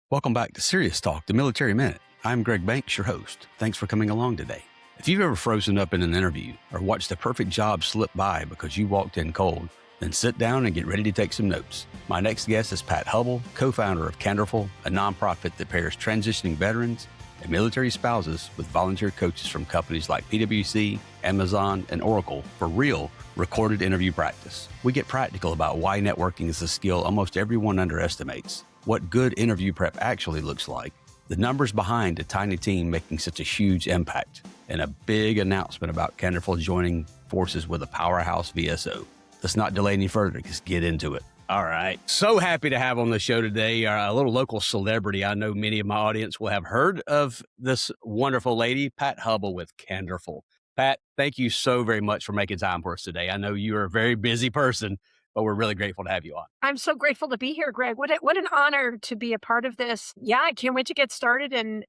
Welcome back to Serious Talk, the Military Minute. I'm Greg Banks, your host. Thanks for coming along today. If you've ever frozen up in an interview or watched the perfect job slip by because you walked in cold, then sit down and get ready to take some notes. My next guest is Pat Hubbell, co-founder of Canderful, a nonprofit that pairs transitioning veterans and military spouses with volunteer coaches from companies like PwC, Amazon, and Oracle for real recorded interview practice. We get practical about why networking is a skill almost everyone underestimates, what good interview prep actually looks like, the numbers behind a tiny team making such a huge impact, and a big announcement about Canderful joining forces with a powerhouse VSO. Let's not delay any further. Just get into it. All right. So happy to have on the show today a little local celebrity. I know many of my audience will have heard of this wonderful lady, Pat Hubbell with Canderful. Pat, thank you so very much for making time for us today. I know you're a very busy person, but we're really grateful to have you on. I'm so grateful to be here, Greg. What an honor to be a part of this. Yeah, I can't wait to get started and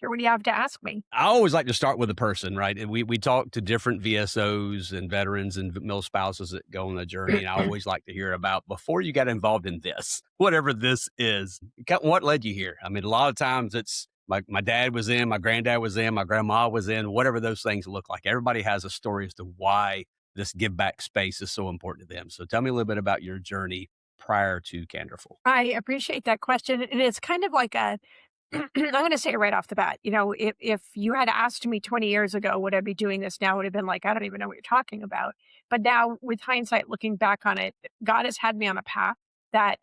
hear what you have to ask me. I always like to start with a person, right? And we talk to different VSOs and veterans and mil spouses that go on the journey. And I always like to hear about before you got involved in this, whatever this is, what led you here? I mean, a lot of times it's my dad was in, my granddad was in, my grandma was in, whatever those things look like. Everybody has a story as to why this give back space is so important to them. So tell me a little bit about your journey prior to Canderful. I appreciate that question. And it's kind of like I'm going to say it right off the bat. You know, if you had asked me 20 years ago, would I be doing this now? It would have been like, I don't even know what you're talking about. But now with hindsight, looking back on it, God has had me on a path that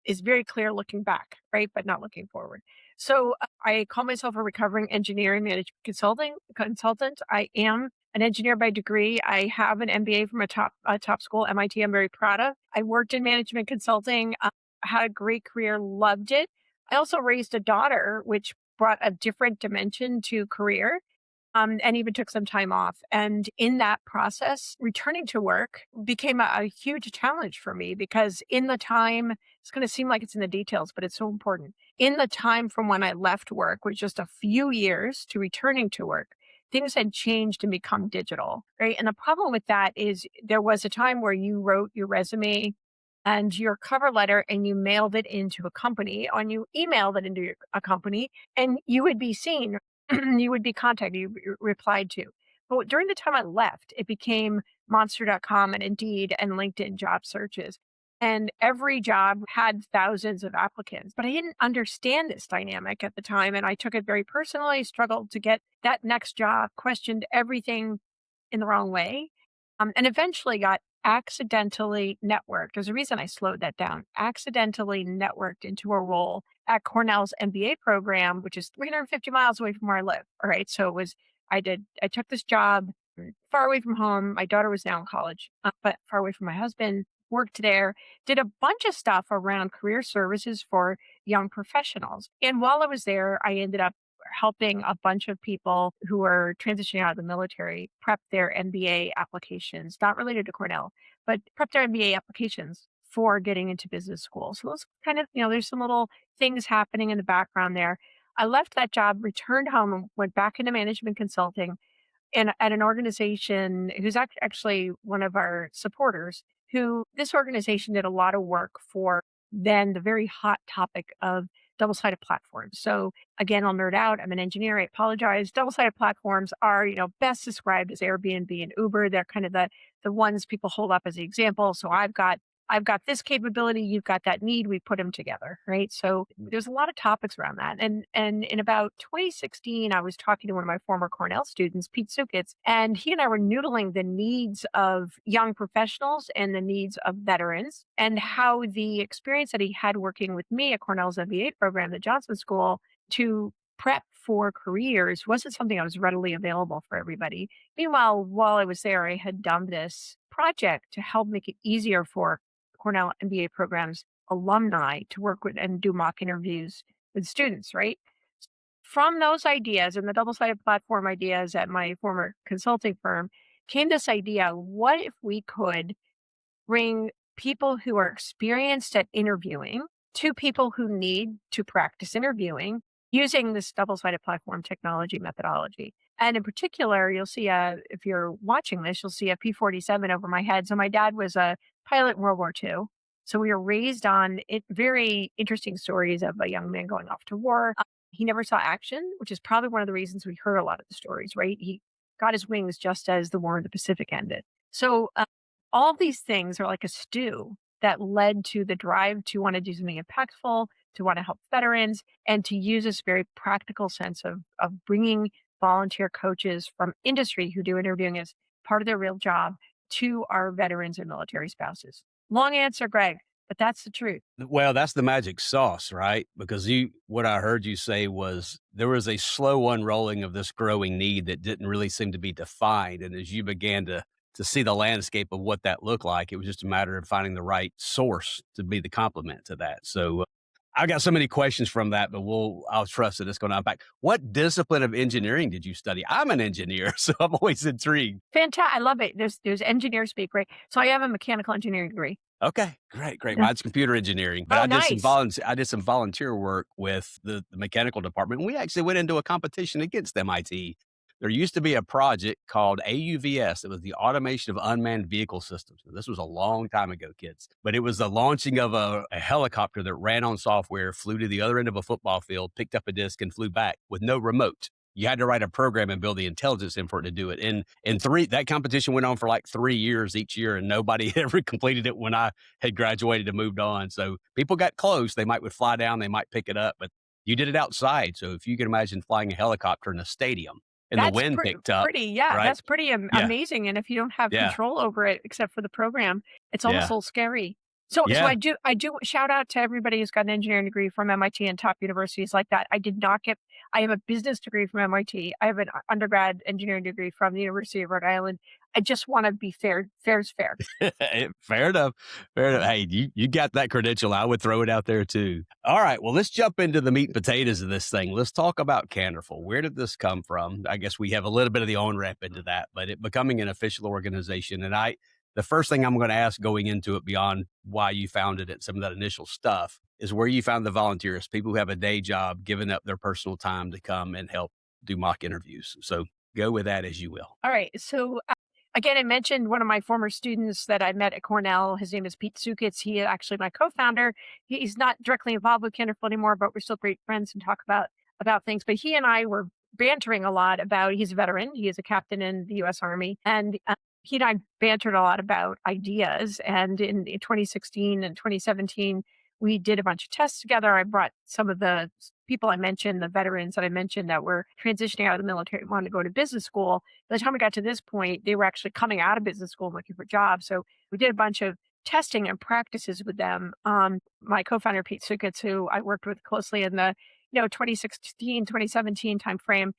is very clear looking back, right? But not looking forward. So I call myself a recovering engineering management consultant. I am an engineer by degree. I have an MBA from a top school, MIT. I'm very proud of. I worked in management consulting, had a great career, loved it. I also raised a daughter, which brought a different dimension to career, and even took some time off. And in that process, returning to work became a huge challenge for me because in the time, it's going to seem like it's in the details, but it's so important. In the time from when I left work, which was just a few years to returning to work, things had changed and become digital, right? And the problem with that is there was a time where you wrote your resume and your cover letter and you mailed it into a company, and you emailed it into a company, and you would be seen, you would be contacted, you replied to. But during the time I left, it became Monster.com and Indeed and LinkedIn job searches. And every job had thousands of applicants, but I didn't understand this dynamic at the time. And I took it very personally, struggled to get that next job, questioned everything in the wrong way, and eventually got accidentally networked. There's a reason I slowed that down. Accidentally networked into a role at Cornell's MBA program, which is 350 miles away from where I live. All right. So I took this job far away from home. My daughter was now in college, but far away from my husband, worked there, did a bunch of stuff around career services for young professionals. And while I was there, I ended up helping a bunch of people who are transitioning out of the military prep their MBA applications, not related to Cornell, but prep their MBA applications for getting into business school. So those kind of, there's some little things happening in the background there. I left that job, returned home, and went back into management consulting and at an organization who's actually one of our supporters, this organization did a lot of work for then the very hot topic of double-sided platforms. So again, I'll nerd out. I'm an engineer. I apologize. Double-sided platforms are, best described as Airbnb and Uber. They're kind of the ones people hold up as the example. So I've got this capability. You've got that need. We put them together, right? So there's a lot of topics around that. And in about 2016, I was talking to one of my former Cornell students, Pete Sukitz, and he and I were noodling the needs of young professionals and the needs of veterans, and how the experience that he had working with me at Cornell's MBA program, the Johnson School, to prep for careers wasn't something that was readily available for everybody. Meanwhile, while I was there, I had done this project to help make it easier for Cornell MBA programs alumni to work with and do mock interviews with students, right? From those ideas and the double-sided platform ideas at my former consulting firm came this idea, what if we could bring people who are experienced at interviewing to people who need to practice interviewing using this double-sided platform technology methodology. And in particular, you'll see if you're watching this, you'll see a P-47 over my head. So my dad was a pilot in World War II. So we were raised on it, very interesting stories of a young man going off to war. He never saw action, which is probably one of the reasons we heard a lot of the stories, right? He got his wings just as the war in the Pacific ended. So all these things are like a stew that led to the drive to want to do something impactful, to want to help veterans, and to use this very practical sense of bringing volunteer coaches from industry who do interviewing as part of their real job to our veterans and military spouses. Long answer, Greg, but that's the truth. Well, that's the magic sauce, right? Because what I heard you say was there was a slow unrolling of this growing need that didn't really seem to be defined. And as you began to see the landscape of what that looked like, it was just a matter of finding the right source to be the complement to that. So I got so many questions from that, but I'll trust that it's going to unpack. What discipline of engineering did you study? I'm an engineer, so I'm always intrigued. Fantastic. I love it. There's engineer speak, right? So I have a mechanical engineering degree. Okay, great. Yeah. Mine's computer engineering, but Oh, I nice. did some volunteer work with the mechanical department. We actually went into a competition against MIT. There used to be a project called AUVS. It was the automation of unmanned vehicle systems. This was a long time ago, kids, but it was the launching of a helicopter that ran on software, flew to the other end of a football field, picked up a disc and flew back with no remote. You had to write a program and build the intelligence in for it to do it. And that competition went on for like 3 years each year, and nobody ever completed it when I had graduated and moved on. So people got close. They would fly down, they might pick it up, but you did it outside. So if you can imagine flying a helicopter in a stadium and the That's wind picked up, pretty, yeah, right? that's pretty Yeah, amazing. And if you don't have yeah, control over it, except for the program, it's almost yeah, a little scary. So yeah. I do shout out to everybody who's got an engineering degree from MIT and top universities like that. I have a business degree from MIT. I have an undergrad engineering degree from the University of Rhode Island. I just want to be fair. Fair's fair. Fair enough. Fair enough. Hey, you got that credential. I would throw it out there too. All right. Well, let's jump into the meat and potatoes of this thing. Let's talk about Canderful. Where did this come from? I guess we have a little bit of the on ramp into that, but it becoming an official organization. And the first thing I'm going to ask going into it beyond why you founded it, some of that initial stuff, is where you found the volunteers, people who have a day job, giving up their personal time to come and help do mock interviews. So go with that as you will. All right. So again, I mentioned one of my former students that I met at Cornell. His name is 𝗵𝗂𝗄𝘆. He is actually my co-founder. He's not directly involved with Canderful anymore, but we're still great friends and talk about things. But he and I were bantering a lot about, he's a veteran. He is a captain in the U.S. Army. And he and I bantered a lot about ideas. And in 2016 and 2017, we did a bunch of tests together. I brought some of the people I mentioned, the veterans that I mentioned that were transitioning out of the military, wanted to go to business school. By the time we got to this point, they were actually coming out of business school and looking for jobs. So we did a bunch of testing and practices with them. My co-founder, 𝗵𝗂𝗄𝘆, who I worked with closely in the 2016, 2017 timeframe,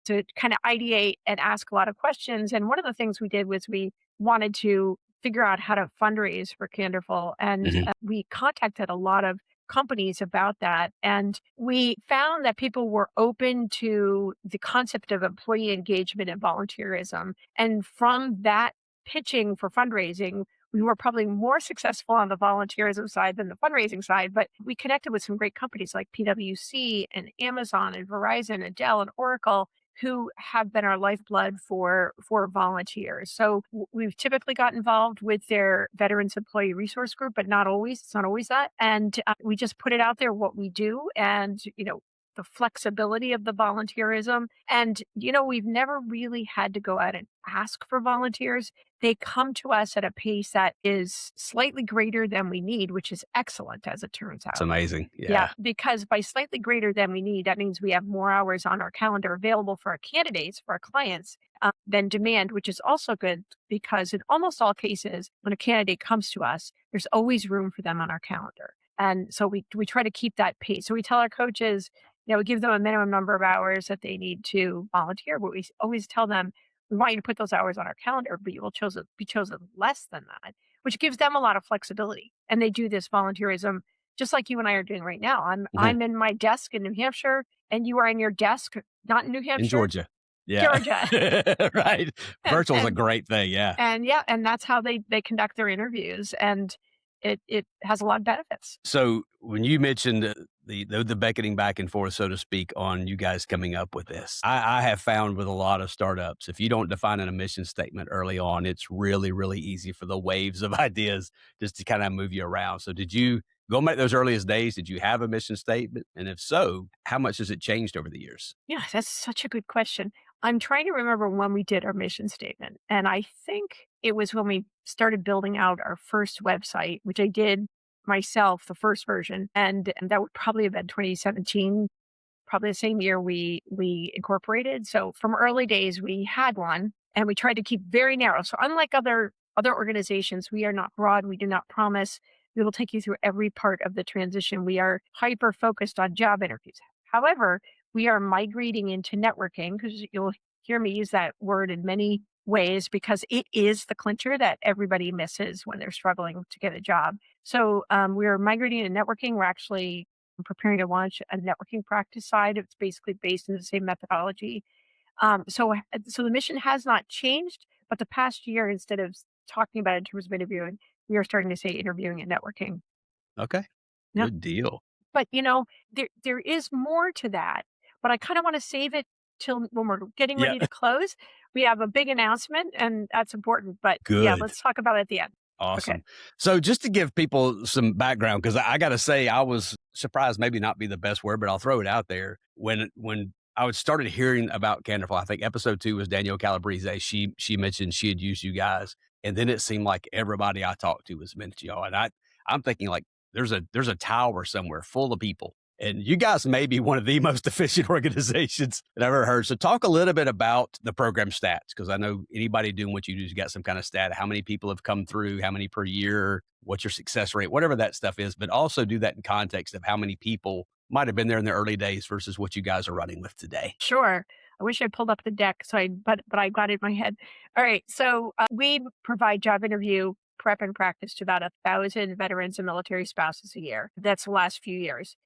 to kind of ideate and ask a lot of questions. And one of the things we did was we wanted to figure out how to fundraise for Canderful. And we contacted a lot of companies about that. And we found that people were open to the concept of employee engagement and volunteerism. And from that pitching for fundraising, we were probably more successful on the volunteerism side than the fundraising side, but we connected with some great companies like PwC and Amazon and Verizon and Dell and Oracle, who have been our lifeblood for volunteers. So we've typically got involved with their Veterans Employee Resource Group, but not always. It's not always that. And we just put it out there what we do, and the flexibility of the volunteerism. And we've never really had to go out and ask for volunteers. They come to us at a pace that is slightly greater than we need, which is excellent, as it turns out. It's amazing. Yeah, because by slightly greater than we need, that means we have more hours on our calendar available for our candidates, for our clients, than demand, which is also good because in almost all cases, when a candidate comes to us, there's always room for them on our calendar. And so we try to keep that pace. So we tell our coaches, we give them a minimum number of hours that they need to volunteer, but we always tell them, we want you to put those hours on our calendar, but you will be chosen less than that, which gives them a lot of flexibility. And they do this volunteerism just like you and I are doing right now. I'm in my desk in New Hampshire, and you are in your desk, not in New Hampshire. In Georgia. Yeah. Georgia. Right. Virtual is a great thing. Yeah. And that's how they conduct their interviews. And it has a lot of benefits. So when you mentioned the beckoning back and forth, so to speak, on you guys coming up with this. I have found with a lot of startups, if you don't define an mission statement early on, it's really, really easy for the waves of ideas just to kind of move you around. So did you go back those earliest days? Did you have a mission statement? And if so, how much has it changed over the years? Yeah, that's such a good question. I'm trying to remember when we did our mission statement. And I think it was when we started building out our first website, which I did myself, the first version. And that would probably have been 2017, probably the same year we incorporated. So from early days, we had one and we tried to keep very narrow. So unlike other organizations, we are not broad. We do not promise we will take you through every part of the transition. We are hyper focused on job interviews. However, we are migrating into networking because you'll hear me use that word in many ways because it is the clincher that everybody misses when they're struggling to get a job. So we are migrating into networking. We're actually preparing to launch a networking practice side. It's basically based in the same methodology. So the mission has not changed, but the past year, instead of talking about it in terms of interviewing, we are starting to say interviewing and networking. Okay. Yeah. Good deal. But there is more to that, but I kind of want to save it till when we're getting Yeah. ready to close. We have a big announcement and that's important, but yeah, Good. let's talk about it at the end. Awesome. Okay. So just to give people some background, because I got to say, I was surprised, maybe not be the best word, but I'll throw it out there. When I started hearing about Canderful, I think episode 2 was Danielle Calabrese. She mentioned she had used you guys, and then it seemed like everybody I talked to was mentioning y'all. And I'm thinking like there's a tower somewhere full of people. And you guys may be one of the most efficient organizations that I've ever heard. So talk a little bit about the program stats, because I know anybody doing what you do has got some kind of stat. How many people have come through, how many per year, what's your success rate, whatever that stuff is, but also do that in context of how many people might have been there in the early days versus what you guys are running with today. Sure. I wish I pulled up the deck, but I got it in my head. All right. So we provide job interview prep and practice to about 1,000 veterans and military spouses a year. That's the last few years.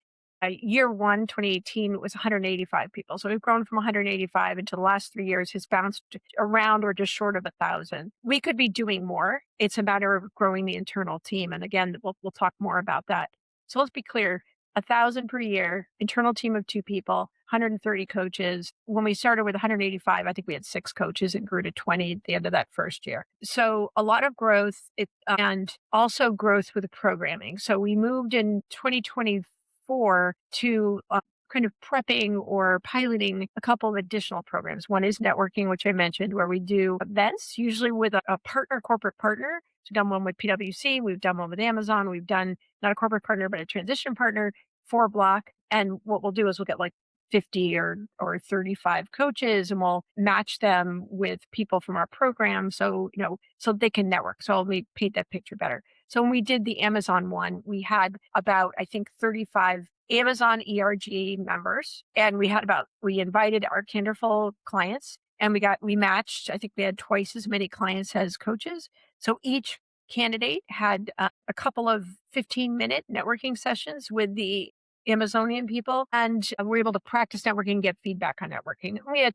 Year one, 2018, was 185 people. So we've grown from 185 into the last 3 years has bounced around or just short of 1,000. We could be doing more. It's a matter of growing the internal team. And again, we'll talk more about that. So let's be clear, 1,000 per year, internal team of 2 people, 130 coaches. When we started with 185, I think we had 6 coaches and grew to 20 at the end of that first year. So a lot of growth and also growth with the programming. So we moved in 2024 to kind of prepping or piloting a couple of additional programs. One is networking, which I mentioned, where we do events, usually with a corporate partner. So we've done one with PwC, we've done one with Amazon, we've done not a corporate partner, but a transition partner for a block. And what we'll do is we'll get like 50 or 35 coaches and we'll match them with people from our program. So, so they can network. So let me paint that picture better. So when we did the Amazon one, we had about, I think, 35 Amazon ERG members. And we invited our Canderful clients and we matched, I think we had twice as many clients as coaches. So each candidate had a couple of 15-minute networking sessions with the Amazonian people, and we're able to practice networking and get feedback on networking. We had,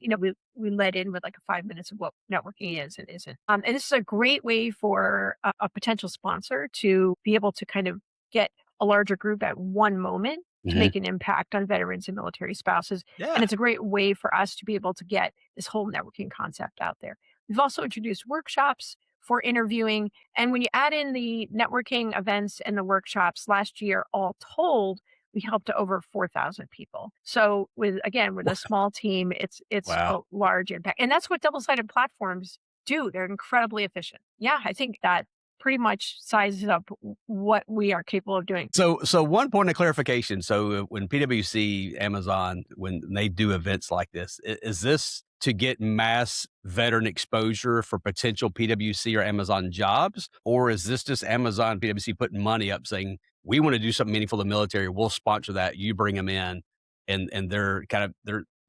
we led in with like 5 minutes of what networking is and isn't. And this is a great way for a potential sponsor to be able to kind of get a larger group at one moment to make an impact on veterans and military spouses. Yeah. And it's a great way for us to be able to get this whole networking concept out there. We've also introduced workshops for interviewing. And when you add in the networking events and the workshops last year, all told, we helped over 4,000 people. So with a small team, it's Wow. a large impact. And that's what double-sided platforms do. They're incredibly efficient. Yeah, I think that pretty much sizes up what we are capable of doing. So one point of clarification. So when PwC, Amazon, when they do events like this, is this to get mass veteran exposure for potential PwC or Amazon jobs? Or is this just Amazon, PwC putting money up saying, we want to do something meaningful to the military, we'll sponsor that, you bring them in, and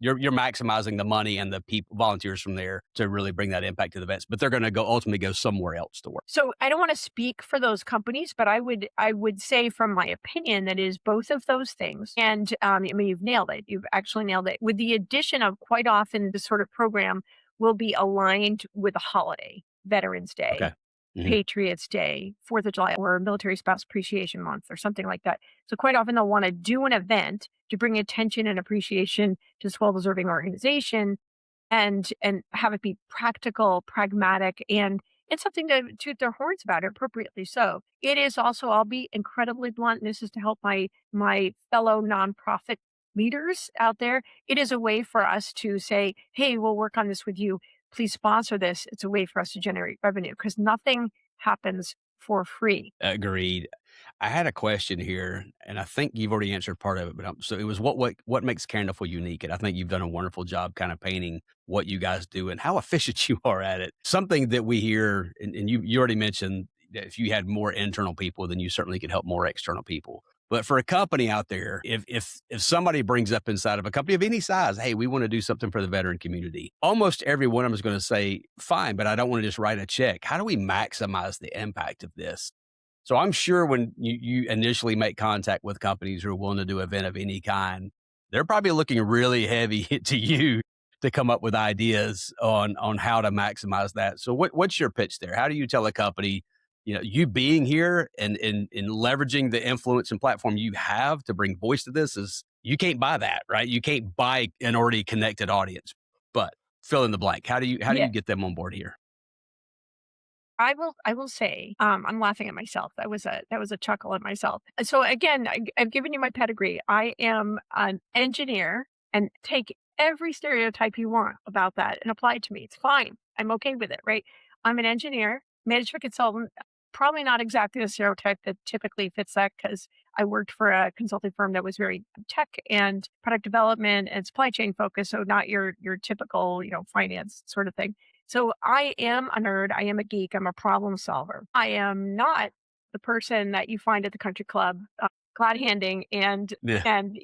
you're maximizing the money and the people, volunteers from there to really bring that impact to the vets, but they're going to ultimately go somewhere else to work. So I don't want to speak for those companies, but I would say from my opinion that is both of those things. And you've nailed it. You've actually nailed it. With the addition of quite often this sort of program will be aligned with a holiday, Veterans Day. Okay. Mhm. Patriots Day, 4th of July, or Military Spouse Appreciation Month, or something like that. So quite often they'll want to do an event to bring attention and appreciation to this well-deserving organization, and have it be practical, pragmatic, and it's something to toot their horns about, appropriately so. It is also, I'll be incredibly blunt, and this is to help my fellow nonprofit leaders out there. It is a way for us to say, hey, we'll work on this with you. Please sponsor this. It's a way for us to generate revenue because nothing happens for free. Agreed. I had a question here, and I think you've already answered part of it, but so it was what makes Canderful unique, and I think you've done a wonderful job kind of painting what you guys do and how efficient you are at it. Something that we hear, and you already mentioned that if you had more internal people, then you certainly could help more external people. But for a company out there, if somebody brings up inside of a company of any size, hey, we want to do something for the veteran community, almost every one of them is going to say, fine, but I don't want to just write a check. How do we maximize the impact of this? So I'm sure when you initially make contact with companies who are willing to do an event of any kind, they're probably looking really heavy to you to come up with ideas on how to maximize that. So what's your pitch there? How do you tell a company, you being here and leveraging the influence and platform you have to bring voice to this is you can't buy that, right? You can't buy an already connected audience, but fill in the blank. How do you Yeah. get them on board here? I will say, I'm laughing at myself. That was a chuckle at myself. So again, I've given you my pedigree. I am an engineer, and take every stereotype you want about that and apply it to me. It's fine. I'm okay with it, right? I'm an engineer, management consultant. Probably not exactly the stereotype that typically fits that because I worked for a consulting firm that was very tech and product development and supply chain focused. So not your typical, finance sort of thing. So I am a nerd. I am a geek. I'm a problem solver. I am not the person that you find at the country club, glad handing Yeah. and.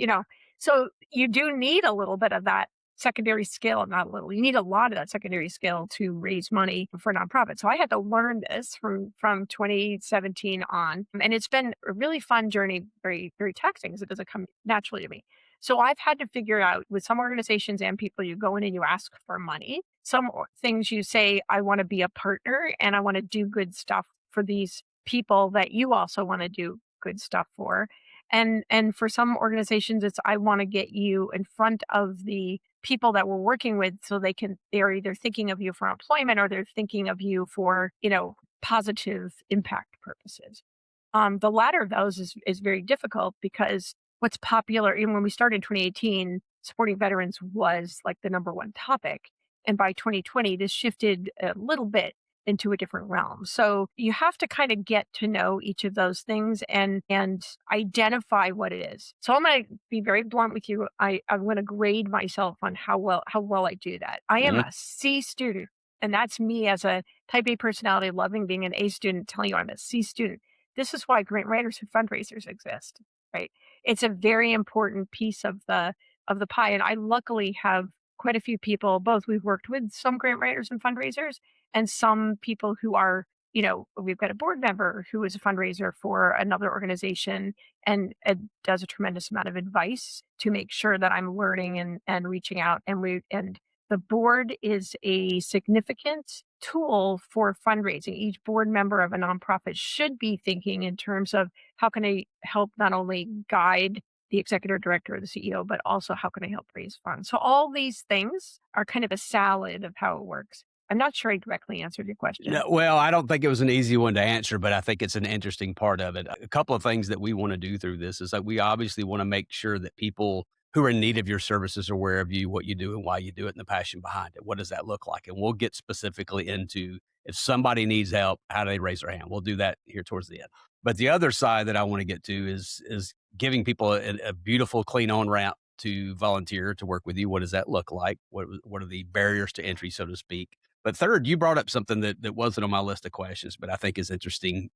So you do need a little bit of that secondary skill, not a little. You need a lot of that secondary skill to raise money for nonprofit. So I had to learn this from 2017 on, and it's been a really fun journey, very very taxing because it doesn't come naturally to me. So I've had to figure out with some organizations and people, you go in and you ask for money. Some things you say, I want to be a partner and I want to do good stuff for these people that you also want to do good stuff for. And for some organizations, it's I want to get you in front of the people that we're working with so they're either thinking of you for employment or they're thinking of you for, positive impact purposes. The latter of those is very difficult because what's popular, even when we started in 2018, supporting veterans was like the number one topic. And by 2020, this shifted a little bit into a different realm. So you have to kind of get to know each of those things and identify what it is. So I'm going to be very blunt with you. I'm going to grade myself on how well I do that. I am Mhm. a C student, and that's me as a type A personality, loving being an A student, telling you I'm a C student. This is why grant writers and fundraisers exist, right? It's a very important piece of the pie, and I luckily have quite a few people. Both we've worked with some grant writers and fundraisers, and some people who are, we've got a board member who is a fundraiser for another organization and does a tremendous amount of advice to make sure that I'm learning and reaching out. And the board is a significant tool for fundraising. Each board member of a nonprofit should be thinking in terms of how can I help not only guide the executive director or the CEO, but also how can I help raise funds? So all these things are kind of a salad of how it works. I'm not sure I directly answered your question. No, well, I don't think it was an easy one to answer, but I think it's an interesting part of it. A couple of things that we want to do through this is that we obviously want to make sure that people who are in need of your services are aware of you, what you do and why you do it and the passion behind it. What does that look like? And we'll get specifically into if somebody needs help, how do they raise their hand? We'll do that here towards the end. But the other side that I want to get to is giving people a beautiful, clean on ramp to volunteer to work with you. What does that look like? What are the barriers to entry, so to speak? But third, you brought up something that wasn't on my list of questions, but I think is interesting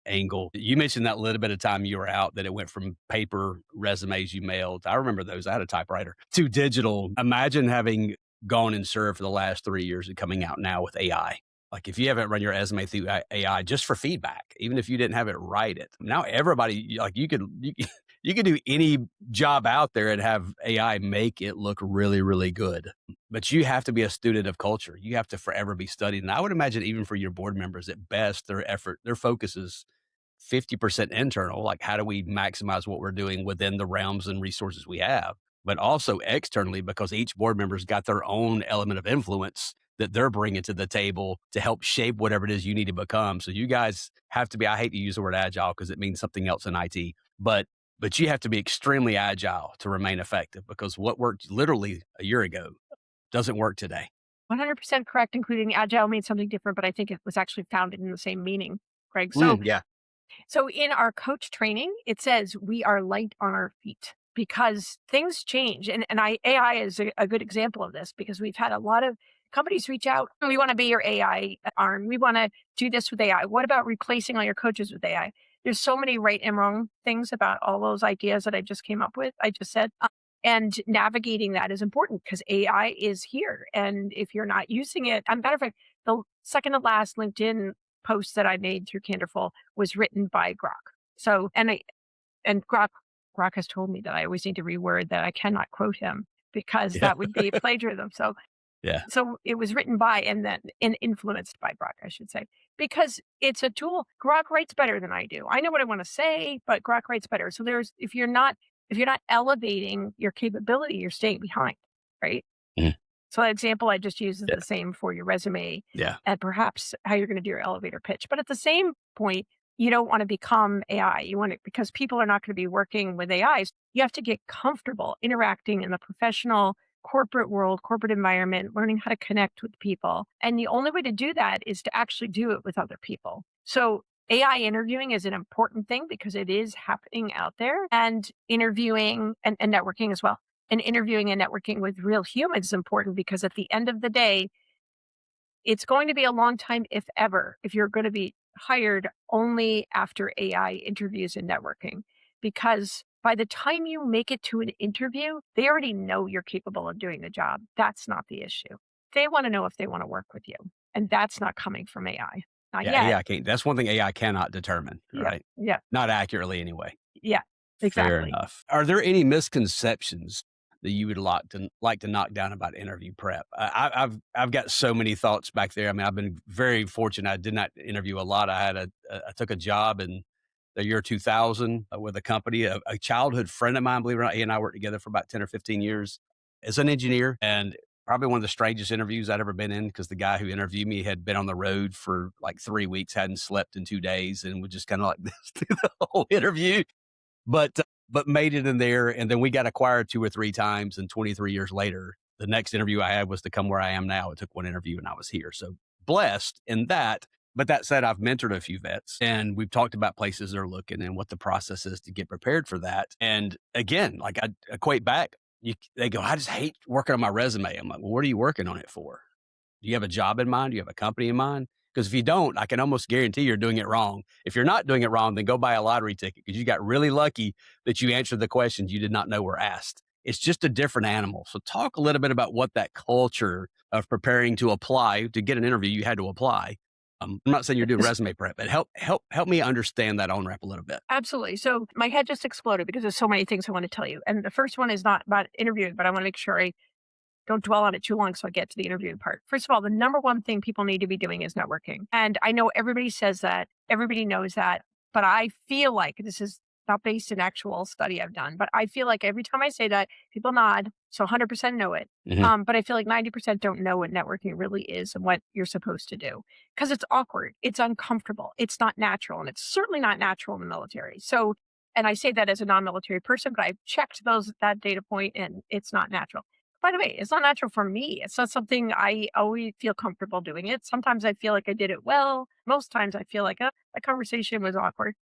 angle. You mentioned that little bit of time you were out that it went from paper resumes you mailed. I remember those. I had a typewriter to digital. Imagine having gone and served for the last 3 years and coming out now with AI. Like if you haven't run your resume through AI just for feedback, even if you didn't have it write it, now everybody like you could You can do any job out there and have AI make it look really, really good. But you have to be a student of culture. You have to forever be studied. And I would imagine even for your board members, at best, their focus is 50% internal. Like, how do we maximize what we're doing within the realms and resources we have? But also externally, because each board member's got their own element of influence that they're bringing to the table to help shape whatever it is you need to become. So you guys have to be, I hate to use the word agile because it means something else in IT, but you have to be extremely agile to remain effective, because what worked literally a year ago doesn't work today. 100% correct, including agile means something different, but I think it was actually founded in the same meaning, Greg. So, Yeah. so in our coach training, it says we are light on our feet because things change. And AI is a good example of this, because we've had a lot of companies reach out. We want to be your AI arm. We want to do this with AI. What about replacing all your coaches with AI? There's so many right and wrong things about all those ideas that I just came up with. I just said, and navigating that is important because AI is here. And if you're not using it, matter of fact, the second to last LinkedIn post that I made through Canderful was written by Grok. So, and Grok has told me that I always need to reword that I cannot quote him because that would be plagiarism. So, Yeah. So it was written by and influenced by Grok, I should say, because it's a tool. Grok writes better than I do. I know what I want to say, but Grok writes better. So if you're not elevating your capability, you're staying behind, right? Mhm. So that example I just used is the same for your resume and perhaps how you're going to do your elevator pitch. But at the same point, you don't want to become AI. You want it because people are not going to be working with AIs. You have to get comfortable interacting in the professional corporate world, corporate environment, learning how to connect with people. And the only way to do that is to actually do it with other people. So AI interviewing is an important thing because it is happening out there, and interviewing and networking as well. And interviewing and networking with real humans is important because at the end of the day, it's going to be a long time, if ever, if you're going to be hired only after AI interviews and networking, because by the time you make it to an interview, they already know you're capable of doing the job. That's not the issue. They want to know if they want to work with you. And that's not coming from AI. Not yet. AI can't. That's one thing AI cannot determine, right? Yeah. Not accurately anyway. Yeah. Exactly. Fair enough. Are there any misconceptions that you would like to knock down about interview prep? I've got so many thoughts back there. I mean, I've been very fortunate. I did not interview a lot. I took a job in the year 2000 with a company, a childhood friend of mine, believe it or not. He and I worked together for about 10 or 15 years as an engineer, and probably one of the strangest interviews I'd ever been in, because the guy who interviewed me had been on the road for like 3 weeks, hadn't slept in 2 days, and was just kind of like this through the whole interview. But made it in there, and then we got acquired 2 or 3 times, and 23 years later, the next interview I had was to come where I am now. It took one interview and I was here. So blessed in that. But that said, I've mentored a few vets, and we've talked about places they're looking and what the process is to get prepared for that. And again, like I equate back, they go, I just hate working on my resume. I'm like, well, what are you working on it for? Do you have a job in mind? Do you have a company in mind? Because if you don't, I can almost guarantee you're doing it wrong. If you're not doing it wrong, then go buy a lottery ticket, because you got really lucky that you answered the questions you did not know were asked. It's just a different animal. So talk a little bit about what that culture of preparing to apply to get an interview, you had to apply. I'm not saying you're doing resume prep, but help me understand that on-ramp a little bit. Absolutely. So my head just exploded because there's so many things I want to tell you. And the first one is not about interviewing, but I want to make sure I don't dwell on it too long so I get to the interviewing part. First of all, the number one thing people need to be doing is networking. And I know everybody says that, everybody knows that, but I feel like this is not based in actual study I've done, but I feel like every time I say that, people nod. So 100% know it. Mhm. But I feel like 90% don't know what networking really is and what you're supposed to do, because it's awkward. It's uncomfortable. It's not natural. And it's certainly not natural in the military. So, and I say that as a non-military person, but I've checked that data point and it's not natural. By the way, it's not natural for me. It's not something I always feel comfortable doing it. Sometimes I feel like I did it well. Most times I feel like that conversation was awkward,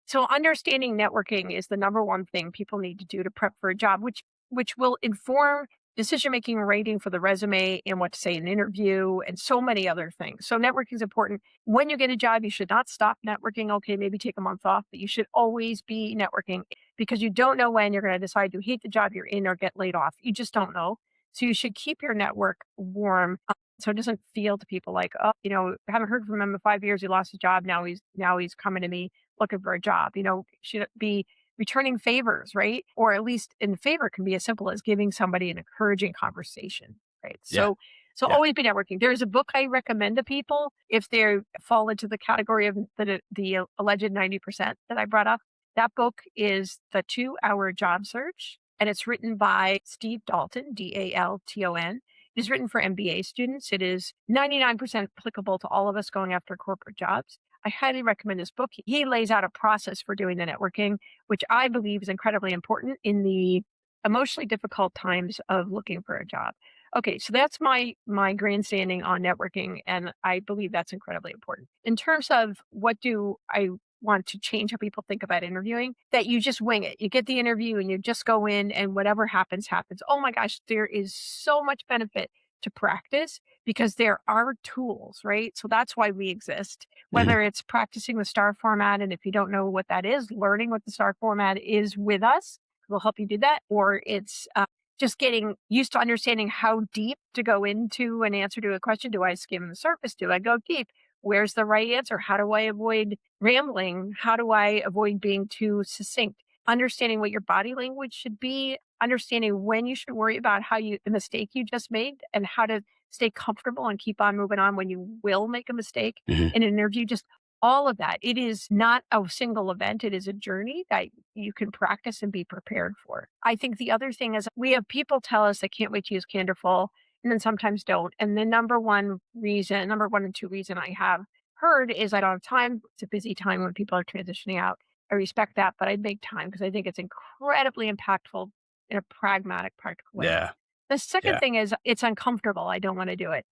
So understanding networking is the number one thing people need to do to prep for a job, which will inform decision-making and rating for the resume and what to say in an interview and so many other things. So networking is important. When you get a job, you should not stop networking. Okay, maybe take a month off, but you should always be networking, because you don't know when you're going to decide to hate the job you're in or get laid off. You just don't know. So you should keep your network warm, so it doesn't feel to people like, oh, I haven't heard from him in 5 years. He lost his job. Now he's coming to me looking for a job. Should be returning favors, right? Or at least in favor can be as simple as giving somebody an encouraging conversation, right? Yeah. So Yeah. always be networking. There's a book I recommend to people if they fall into the category of the alleged 90% that I brought up. That book is The 2-Hour Job Search, and it's written by Steve Dalton, Dalton. It is written for MBA students. It is 99% applicable to all of us going after corporate jobs. I highly recommend this book. He lays out a process for doing the networking, which I believe is incredibly important in the emotionally difficult times of looking for a job. Okay, so that's my grandstanding on networking, and I believe that's incredibly important. In terms of what do I want to change how people think about interviewing, that you just wing it. You get the interview and you just go in and whatever happens, happens. Oh my gosh, there is so much benefit to practice because there are tools, right? So that's why we exist. Whether it's practicing the STAR format, and if you don't know what that is, learning what the STAR format is with us will help you do that, or it's just getting used to understanding how deep to go into an answer to a question. Do I skim the surface? Do I go deep? Where's the right answer? How do I avoid rambling? How do I avoid being too succinct? Understanding what your body language should be, understanding when you should worry about the mistake you just made and how to stay comfortable and keep on moving on when you will make a mistake in an interview, just all of that. It is not a single event. It is a journey that you can practice and be prepared for. I think the other thing is we have people tell us they can't wait to use Canderful and then sometimes don't. And the number one and two reason I have heard is I don't have time. It's a busy time when people are transitioning out. I respect that, but I'd make time because I think it's incredibly impactful in a pragmatic, practical way. Yeah. The second thing is it's uncomfortable. I don't want to do it.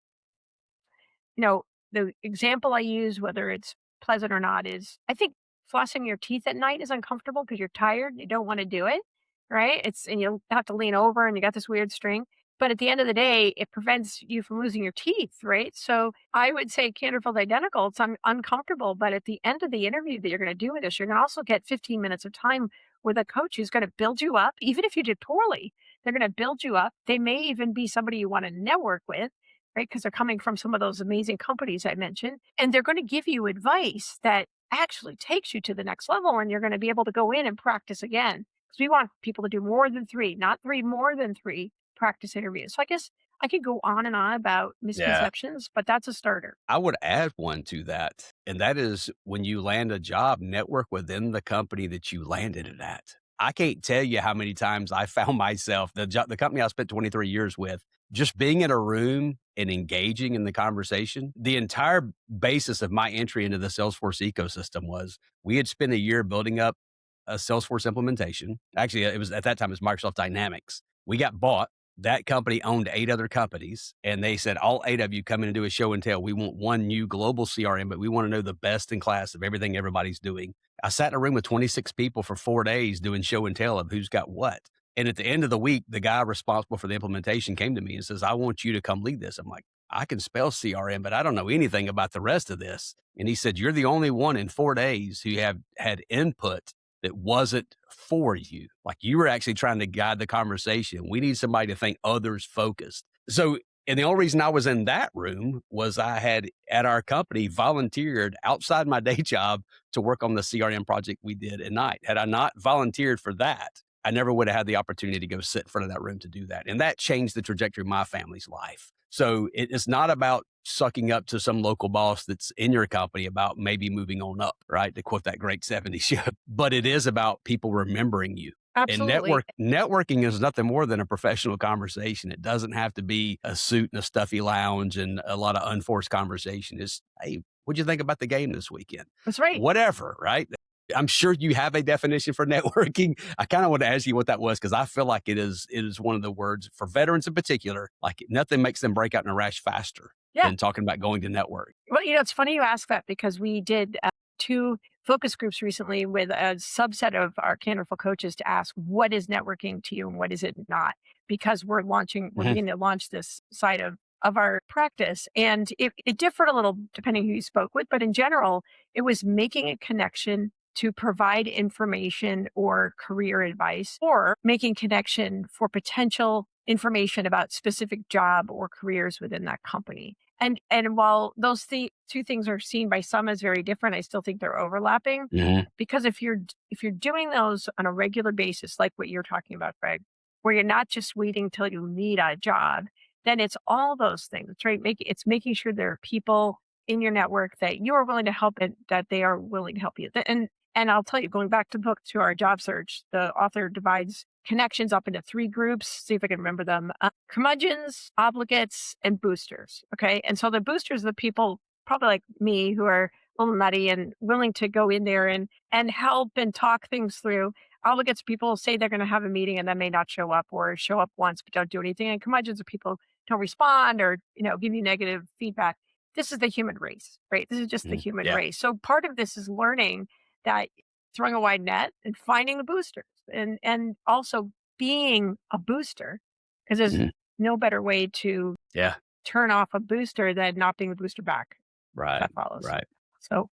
The example I use, whether it's pleasant or not, is I think flossing your teeth at night is uncomfortable because you're tired. You don't want to do it, right? And you have to lean over and you got this weird string. But at the end of the day, it prevents you from losing your teeth, right? So I would say Canderful's identical. It's uncomfortable, but at the end of the interview that you're going to do with us, you're going to also get 15 minutes of time with a coach who's going to build you up. Even if you did poorly, they're going to build you up. They may even be somebody you want to network with, right? Because they're coming from some of those amazing companies I mentioned. And they're going to give you advice that actually takes you to the next level. And you're going to be able to go in and practice again. Because we want people to do more than 3, not 3, more than 3 practice interviews. So I guess I could go on and on about misconceptions, but that's a starter. I would add one to that. And that is when you land a job, network within the company that you landed it at. I can't tell you how many times I found myself, the company I spent 23 years with, just being in a room and engaging in the conversation. The entire basis of my entry into the Salesforce ecosystem was we had spent a year building up a Salesforce implementation. Actually, it was at that time, it was Microsoft Dynamics. We got bought. That company owned 8 other companies, and they said, all 8 of you come in and do a show and tell. We want one new global CRM, but we want to know the best in class of everything everybody's doing. I sat in a room with 26 people for 4 days doing show and tell of who's got what. And at the end of the week, the guy responsible for the implementation came to me and says, I want you to come lead this. I'm like, I can spell CRM, but I don't know anything about the rest of this. And he said, you're the only one in 4 days who have had input that wasn't for you. Like you were actually trying to guide the conversation. We need somebody to think others focused. So, and the only reason I was in that room was I had at our company volunteered outside my day job to work on the CRM project we did at night. Had I not volunteered for that, I never would have had the opportunity to go sit in front of that room to do that. And that changed the trajectory of my family's life. So it's not about sucking up to some local boss that's in your company about maybe moving on up, right? To quote that great 70s show. But it is about people remembering you. Absolutely. And networking is nothing more than a professional conversation. It doesn't have to be a suit and a stuffy lounge and a lot of unforced conversation. It's, hey, what'd you think about the game this weekend? That's right. Whatever, right? I'm sure you have a definition for networking. I kind of want to ask you what that was because I feel like it is one of the words for veterans in particular. Like nothing makes them break out in a rash faster than talking about going to network. Well, it's funny you ask that because we did 2 focus groups recently with a subset of our Canderful coaches to ask what is networking to you and what is it not? Because we're beginning to launch this side of our practice. And it differed a little depending who you spoke with, but in general, it was making a connection to provide information or career advice or making connection for potential information about specific job or careers within that company. And while those two things are seen by some as very different, I still think they're overlapping. Because if you're doing those on a regular basis, like what you're talking about, Greg, where you're not just waiting till you need a job, then it's all those things, right? It's making sure there are people in your network that you are willing to help and that they are willing to help you. And I'll tell you, going back to the book, to our job search, the author divides connections up into 3 groups. See if I can remember them: curmudgeons, obligates, and boosters. Okay. And so the boosters are the people probably like me who are a little nutty and willing to go in there and help and talk things through. Obligates, people say they're going to have a meeting and then may not show up, or show up once but don't do anything. And curmudgeons are people who don't respond or, give you negative feedback. This is the human race, right? This is just the human race. So part of this is learning that, throwing a wide net and finding the boosters, and also being a booster, because there's no better way to turn off a booster than not being the booster back. Right. That follows. Right. So.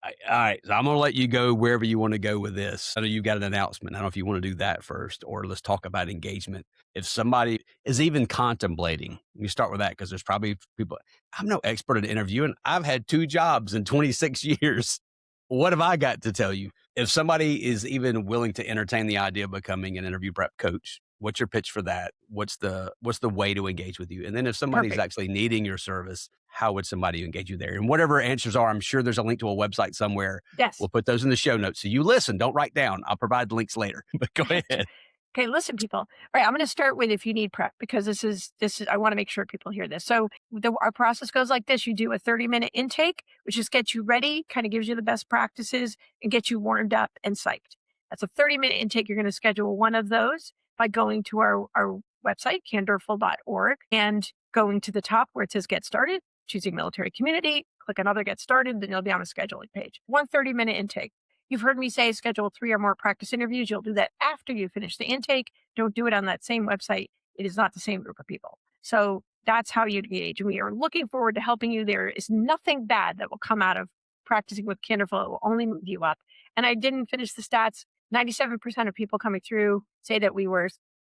All right. So I'm going to let you go wherever you want to go with this. I know you've got an announcement. I don't know if you want to do that first, or let's talk about engagement. If somebody is even contemplating, you start with that, because there's probably people. I'm no expert at interviewing. I've had 2 jobs in 26 years. What have I got to tell you? If somebody is even willing to entertain the idea of becoming an interview prep coach, what's your pitch for that? What's the way to engage with you? And then if somebody's actually needing your service, how would somebody engage you there? And whatever answers are, I'm sure there's a link to a website somewhere. Yes. We'll put those in the show notes. So you listen, don't write down. I'll provide the links later, but go ahead. Okay, listen, people. All right, I'm going to start with if you need prep, because this is I want to make sure people hear this. So our process goes like this. You do a 30-minute intake, which just gets you ready, kind of gives you the best practices and gets you warmed up and psyched. That's a 30-minute intake. You're going to schedule one of those by going to our website, Canderful.org, and going to the top where it says Get Started, choosing Military Community, click another Get Started, then you'll be on a scheduling page. One 30-minute intake. You've heard me say schedule 3 or more practice interviews. You'll do that after you finish the intake. Don't do it on that same website. It is not the same group of people. So that's how you engage. And we are looking forward to helping you. There is nothing bad that will come out of practicing with Canderful. It will only move you up. And I didn't finish the stats. 97% of people coming through say that we were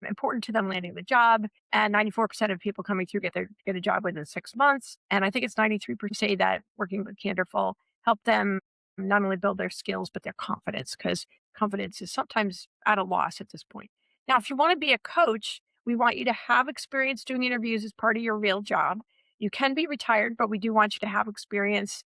important to them landing the job, and 94% of people coming through get a job within 6 months. And I think it's 93% say that working with Canderful helped them not only build their skills, but their confidence, because confidence is sometimes at a loss at this point. Now, if you want to be a coach, we want you to have experience doing interviews as part of your real job. You can be retired, but we do want you to have experience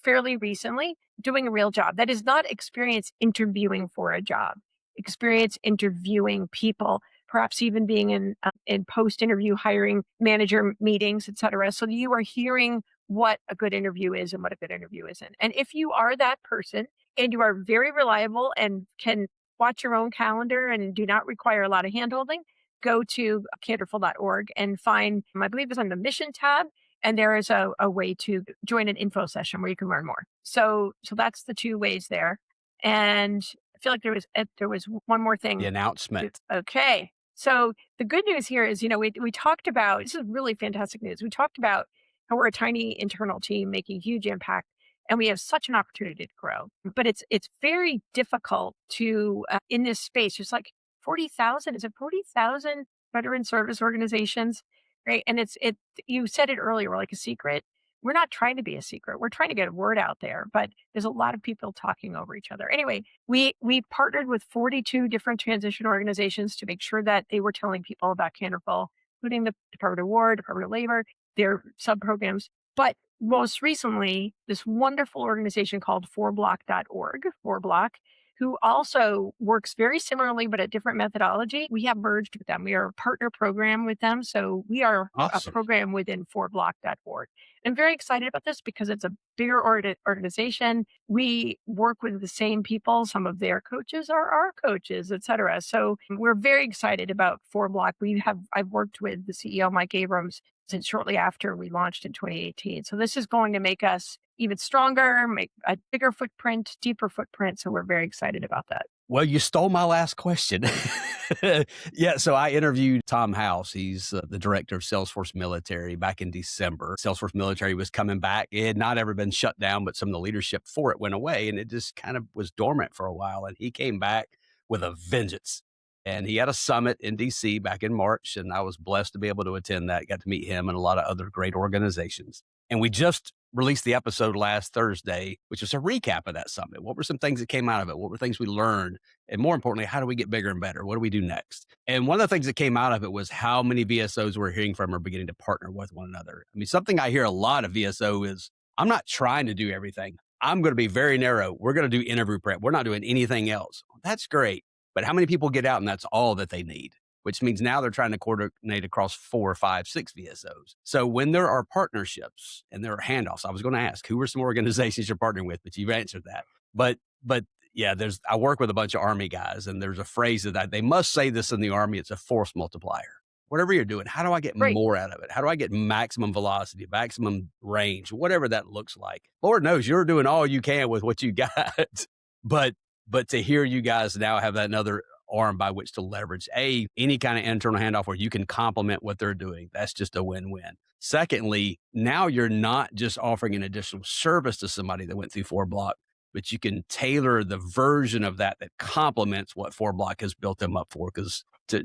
fairly recently doing a real job. That is not experience interviewing for a job, experience interviewing people, perhaps even being in post-interview hiring manager meetings, et cetera. So you are hearing what a good interview is and what a good interview isn't. And if you are that person and you are very reliable and can watch your own calendar and do not require a lot of handholding, go to Canderful.org and find, I believe it's on the mission tab, and there is a way to join an info session where you can learn more. So that's the 2 ways there. And I feel like there was one more thing. The announcement. Okay. So the good news here is, we talked about, this is really fantastic news. We talked about how we're a tiny internal team making huge impact, and we have such an opportunity to grow. But it's very difficult to, in this space, there's like 40,000, is it 40,000 veteran service organizations, right? And you said it earlier, we're like a secret. We're not trying to be a secret. We're trying to get a word out there, but there's a lot of people talking over each other. Anyway, we partnered with 42 different transition organizations to make sure that they were telling people about Canderful, including the Department of War, Department of Labor, their sub-programs. But most recently, this wonderful organization called 4block.org, 4block, who also works very similarly, but a different methodology. We have merged with them. We are a partner program with them. So we are awesome. A program within 4block.org. I'm very excited about this because it's a bigger organization. We work with the same people. Some of their coaches are our coaches, et cetera. So we're very excited about 4block. I've worked with the CEO, Mike Abrams, since shortly after we launched in 2018. So this is going to make us even stronger, make a bigger footprint, deeper footprint. So we're very excited about that. Well, you stole my last question. Yeah, so I interviewed Tom House. He's the director of Salesforce Military back in December. Salesforce Military was coming back. It had not ever been shut down, but some of the leadership for it went away, and it just kind of was dormant for a while. And he came back with a vengeance. And he had a summit in DC back in March, and I was blessed to be able to attend that. Got to meet him and a lot of other great organizations. And we just released the episode last Thursday, which was a recap of that summit. What were some things that came out of it? What were things we learned? And more importantly, how do we get bigger and better? What do we do next? And one of the things that came out of it was how many VSOs we're hearing from are beginning to partner with one another. I mean, something I hear a lot of VSO is, I'm not trying to do everything. I'm going to be very narrow. We're going to do interview prep. We're not doing anything else. That's great. But how many people get out and that's all that they need? Which means now they're trying to coordinate across 4, 5, 6 VSOs. So when there are partnerships and there are handoffs, I was going to ask, who are some organizations you're partnering with? But you've answered that. But yeah, I work with a bunch of Army guys, and there's a phrase that they must say this in the Army. It's a force multiplier. Whatever you're doing, how do I get more out of it? How do I get maximum velocity, maximum range, whatever that looks like? Lord knows you're doing all you can with what you got. But to hear you guys now have that another arm by which to leverage any kind of internal handoff where you can complement what they're doing, that's just a win-win. Secondly, now you're not just offering an additional service to somebody that went through 4Block, but you can tailor the version of that complements what 4Block has built them up for. Because I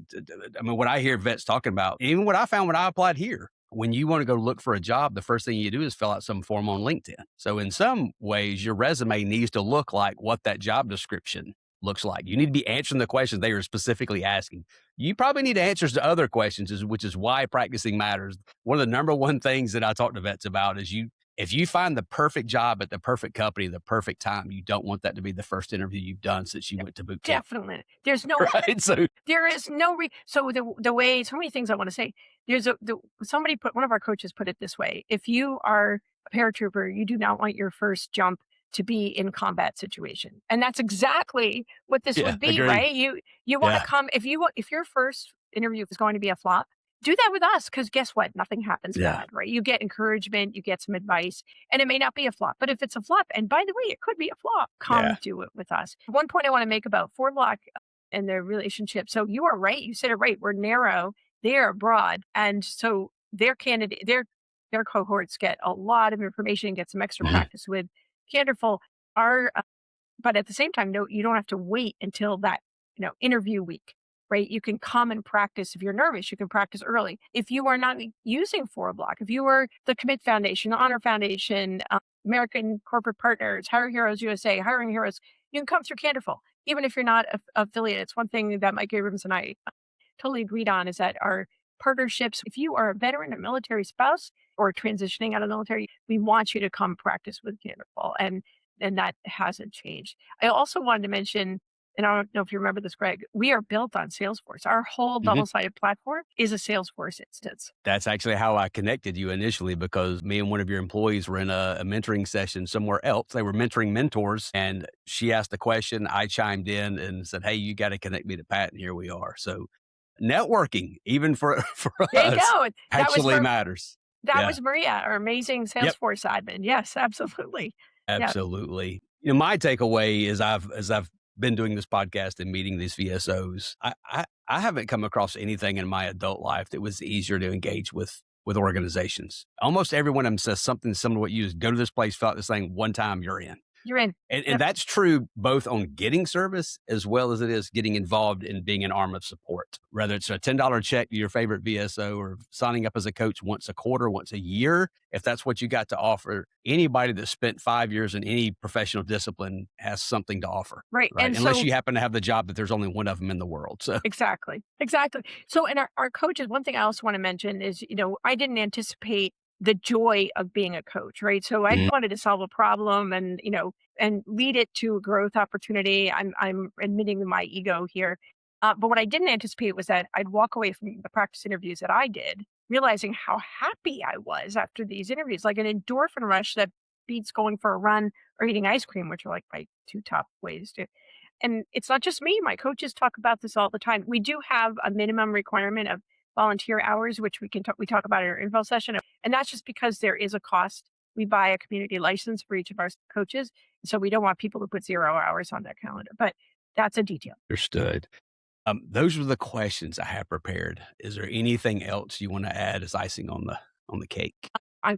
mean, what I hear vets talking about, even what I found when I applied here, when you want to go look for a job, the first thing you do is fill out some form on LinkedIn. So in some ways, your resume needs to look like what that job description looks like. You need to be answering the questions they are specifically asking. You probably need answers to other questions, which is why practicing matters. One of the number one things that I talk to vets about is if you find the perfect job at the perfect company, the perfect time, you don't want that to be the first interview you've done since you went to boot camp. Definitely. There's no, right? So there is no, so the way, so many things I want to say, one of our coaches put it this way. If you are a paratrooper, you do not want your first jump to be in combat situation. And that's exactly what this would be, agreed. Right? You want to come, if your first interview is going to be a flop, do that with us, because guess what? Nothing happens bad, right? You get encouragement, you get some advice, and it may not be a flop. But if it's a flop, and by the way, it could be a flop, come do it with us. One point I want to make about 4Block and their relationship. So you are right. You said it right. We're narrow. They are broad. And so their cohorts get a lot of information, get some extra practice with Canderful. But at the same time, no, you don't have to wait until that, interview week. Right? You can come and practice. If you're nervous, you can practice early. If you are not using 4Block, if you are the Commit Foundation, the Honor Foundation, American Corporate Partners, Hire Heroes USA, Hiring Heroes, you can come through Canderful, even if you're not affiliated. It's one thing that Mike Abrams and I totally agreed on, is that our partnerships, if you are a veteran, a military spouse, or transitioning out of the military, we want you to come practice with Canderful. And that hasn't changed. I also wanted to mention, and I don't know if you remember this, Greg, we are built on Salesforce. Our whole double-sided platform is a Salesforce instance. That's actually how I connected you initially, because me and one of your employees were in a mentoring session somewhere else. They were mentoring mentors, and she asked the question. I chimed in and said, hey, you got to connect me to Pat, and here we are. So networking, even for there us, you go. actually matters. That was Maria, our amazing Salesforce admin. Yes, absolutely. Absolutely. My takeaway is I've been doing this podcast and meeting these VSOs. I haven't come across anything in my adult life that was easier to engage with organizations. Almost every one of them says something similar to what you just go to this place, fill out this thing, one time you're in. You're in. And that's true both on getting service as well as it is getting involved in being an arm of support. Whether it's a $10 check to your favorite VSO or signing up as a coach once a quarter, once a year, if that's what you got to offer, anybody that spent 5 years in any professional discipline has something to offer. Right? And unless you happen to have the job that there's only one of them in the world. So Exactly. So, and our coaches, one thing I also want to mention is, I didn't anticipate the joy of being a coach, right? So I wanted to solve a problem and lead it to a growth opportunity. I'm admitting my ego here. But what I didn't anticipate was that I'd walk away from the practice interviews that I did, realizing how happy I was after these interviews, like an endorphin rush that beats going for a run or eating ice cream, which are like my two top ways to. And it's not just me. My coaches talk about this all the time. We do have a minimum requirement of volunteer hours, which we talk about in our info session. And that's just because there is a cost. We buy a community license for each of our coaches. So we don't want people to put 0 hours on their calendar, but that's a detail. Understood. Those are the questions I have prepared. Is there anything else you want to add as icing on the cake?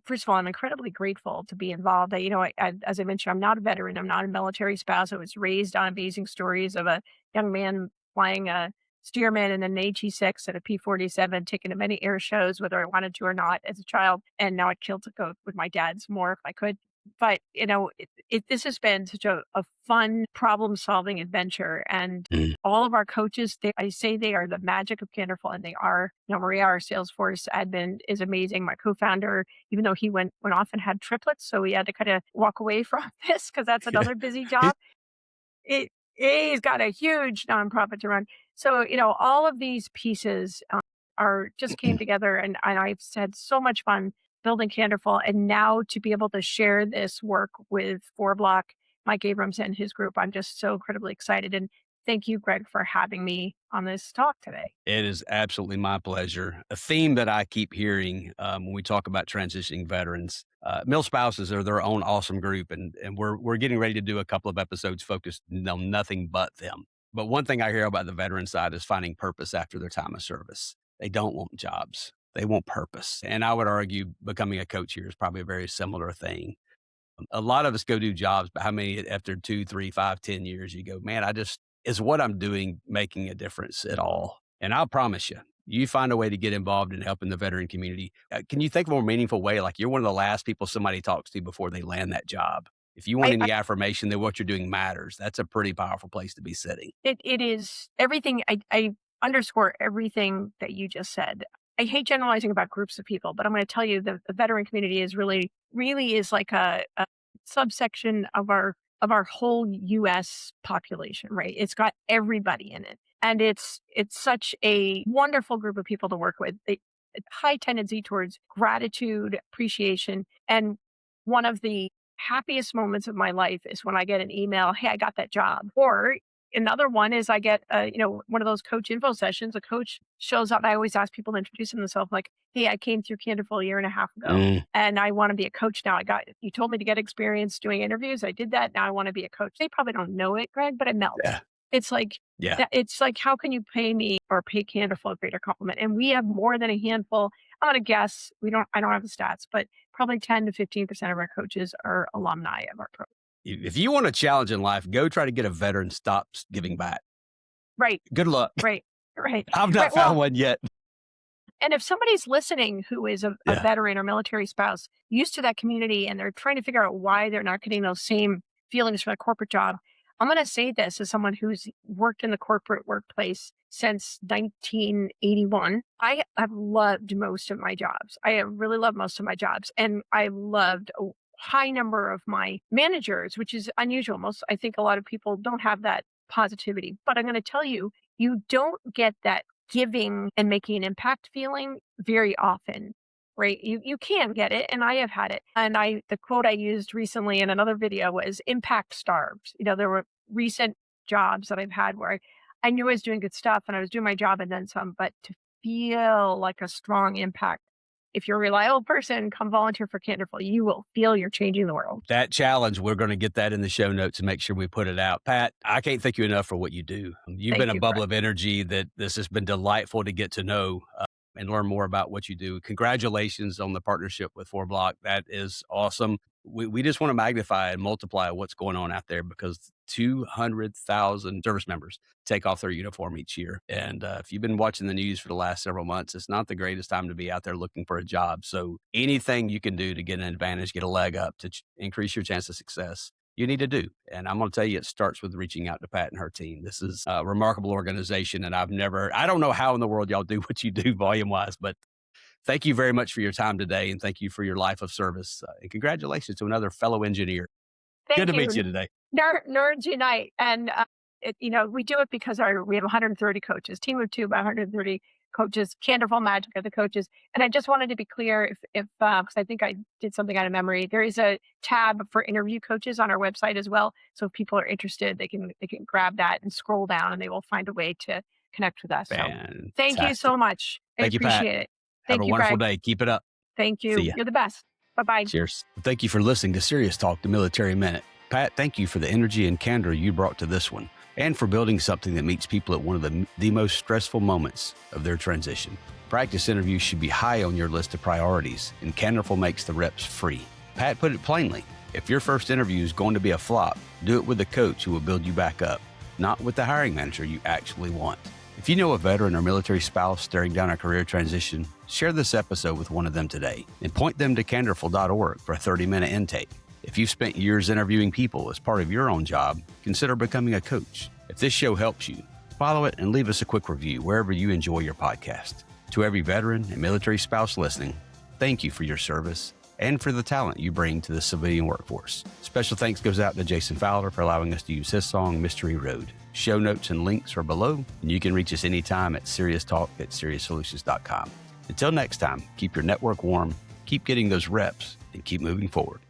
First of all, I'm incredibly grateful to be involved. As I mentioned, I'm not a veteran. I'm not a military spouse. I was raised on amazing stories of a young man flying a Stearman and then an HE6 and a P-47, taken to many air shows, whether I wanted to or not as a child. And now I'd kill to go with my dad's more if I could. But, this has been such a fun problem-solving adventure. And all of our coaches, I say they are the magic of Canderful, and they are. Maria, our Salesforce admin, is amazing. My co-founder, even though he went off and had triplets, so we had to kind of walk away from this because that's another busy job. He's got a huge nonprofit to run. So, all of these pieces are just came together, and I've had so much fun building Canderful, and now to be able to share this work with 𝗂𝗏, Mike Abrams and his group, I'm just so incredibly excited. And thank you, Greg, for having me on this talk today. It is absolutely my pleasure. A theme that I keep hearing when we talk about transitioning veterans, mill spouses are their own awesome group, and we're getting ready to do a couple of episodes focused on nothing but them. But one thing I hear about the veteran side is finding purpose after their time of service. They don't want jobs. They want purpose. And I would argue becoming a coach here is probably a very similar thing. A lot of us go do jobs, but how many after 2, 3, 5, 10 years, you go, man, is what I'm doing making a difference at all? And I'll promise you find a way to get involved in helping the veteran community. Can you think of a more meaningful way? Like you're one of the last people somebody talks to before they land that job. If you want any affirmation that what you're doing matters, that's a pretty powerful place to be sitting. It is everything. I underscore everything that you just said. I hate generalizing about groups of people, but I'm going to tell you the veteran community is really is like a subsection of our whole U.S. population, right? It's got everybody in it. And it's such a wonderful group of people to work with. High tendency towards gratitude, appreciation. And one of the happiest moments of my life is when I get an email, hey, I got that job. Or another one is I get, one of those coach info sessions. A coach shows up. I always ask people to introduce themselves like, hey, I came through Canderful a year and a half ago and I want to be a coach now. You told me to get experience doing interviews. I did that. Now I want to be a coach. They probably don't know it, Greg, but it melts. Yeah. It's like, how can you pay me or pay Canderful a greater compliment? And we have more than a handful. I'm going to guess, I don't have the stats, but probably 10 to 15% of our coaches are alumni of our program. If you want a challenge in life, go try to get a veteran stop giving back. Right. Good luck. Right. I've not found one yet. And if somebody's listening who is a veteran or military spouse used to that community and they're trying to figure out why they're not getting those same feelings from a corporate job, I'm going to say this as someone who's worked in the corporate workplace since 1981. I have loved most of my jobs. I have really loved most of my jobs. And I loved a high number of my managers, which is unusual. I think a lot of people don't have that positivity. But I'm going to tell you, you don't get that giving and making an impact feeling very often, right? You can get it, and I have had it. And the quote I used recently in another video was impact starved. There were recent jobs that I've had where I knew I was doing good stuff and I was doing my job and then some, but to feel like a strong impact. If you're a reliable person, come volunteer for Canderful. You will feel you're changing the world. That challenge, we're going to get that in the show notes and make sure we put it out. Pat, I can't thank you enough for what you do. You've been a bubble of energy that this has been delightful to get to know and learn more about what you do. Congratulations on the partnership with 𝗂𝗏. That is awesome. We just want to magnify and multiply what's going on out there because 200,000 service members take off their uniform each year. And if you've been watching the news for the last several months, it's not the greatest time to be out there looking for a job. So anything you can do to get an advantage, get a leg up to increase your chance of success, you need to do. And I'm going to tell you, it starts with reaching out to Pat and her team. This is a remarkable organization. And I don't know how in the world y'all do what you do volume wise, but thank you very much for your time today. And thank you for your life of service. And congratulations to another fellow engineer. Good to meet you today. Nerds unite. And, we do it because we have 130 coaches, team of 2, about 130 coaches, Canderful Magic are the coaches. And I just wanted to be clear because I think I did something out of memory. There is a tab for interview coaches on our website as well. So if people are interested, they can grab that and scroll down and they will find a way to connect with us. So thank you so much. I appreciate it. Have a wonderful day. Keep it up. Thank you. You're the best. Bye-bye. Cheers. Thank you for listening to Serious Talk, the Military Minute. Pat, thank you for the energy and candor you brought to this one and for building something that meets people at one of the most stressful moments of their transition. Practice interviews should be high on your list of priorities, and Canderful makes the reps free. Pat put it plainly, if your first interview is going to be a flop, do it with a coach who will build you back up, not with the hiring manager you actually want. If you know a veteran or military spouse staring down a career transition, share this episode with one of them today and point them to Canderful.org for a 30-minute intake. If you've spent years interviewing people as part of your own job, consider becoming a coach. If this show helps you, follow it and leave us a quick review wherever you enjoy your podcast. To every veteran and military spouse listening, thank you for your service and for the talent you bring to the civilian workforce. Special thanks goes out to Jason Fowler for allowing us to use his song, Mystery Road. Show notes and links are below, and you can reach us anytime at SeriousTalk@SeriousSolutions.com. Until next time, keep your network warm, keep getting those reps, and keep moving forward.